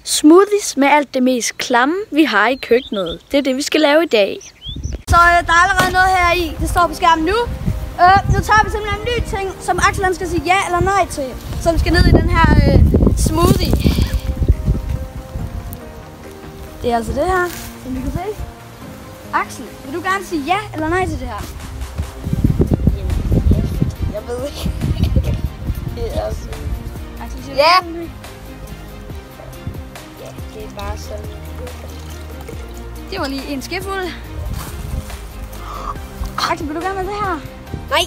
Smoothies med alt det mest klamme, vi har i køkkenet. Det er det, vi skal lave i dag. Så der er allerede noget her i. Det står på skærmen nu. Nu tager vi simpelthen en ny ting, som Axel skal sige ja eller nej til. Som skal ned i den her smoothie. Det er altså det her, som vi kan se. Axel, vil du gerne sige ja eller nej til det her? Jeg ved ikke. Det er altså... Axel siger ja! Ja, Det er bare sådan... det var lige en skefuld. Axel, vil du gerne med det her? Nej!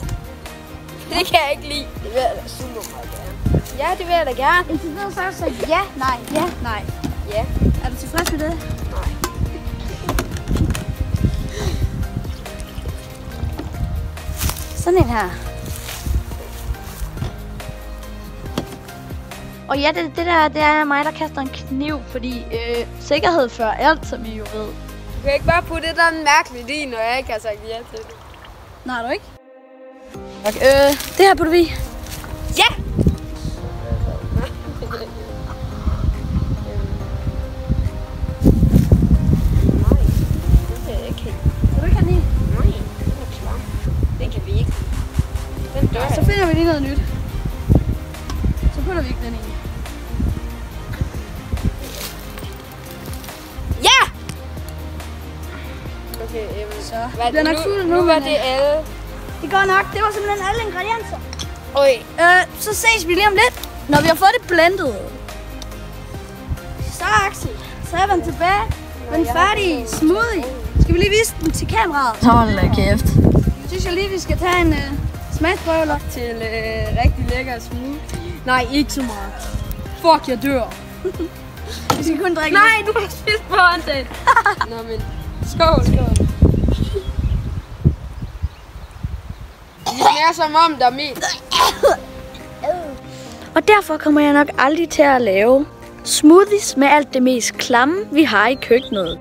Det kan jeg ikke lide. Det vil jeg da super meget gerne. Ja, det vil jeg da gerne. Indtil videre så har du sagt ja, nej, ja, nej. Ja. Er du tilfreds med det? Nej. Sådan en her. Og ja, det er mig, der kaster en kniv, fordi sikkerhed før alt, som I jo ved. Du kan ikke bare putte det der mærkeligt i, når jeg ikke har sagt ja til det. Nej, du ikke? Okay. Det her putter vi. Ja! Så finder vi lige noget nyt. Så putter vi ikke den i. Ja! Okay, så det bliver nok fuld nu. Nu var det alle. Det går nok. Det var simpelthen alle ingredienser. Oj. Så ses vi lige om lidt, når vi har fået det blendet. Så Axel, så er den tilbage. Den færdige smoothie. Skal vi lige vise den til kameraet? Hold da kæft. Synes jeg lige, vi skal tage en smagsprøve Til rigtig lækker smoothie. Nej, ikke så meget. Fuck, jeg dør. Vi skal kun drikke. Nej, du har spist på hånden. Nå, men skål. Det smager som om, der er mest. Og derfor kommer jeg nok aldrig til at lave smoothies med alt det mest klamme, vi har i køkkenet.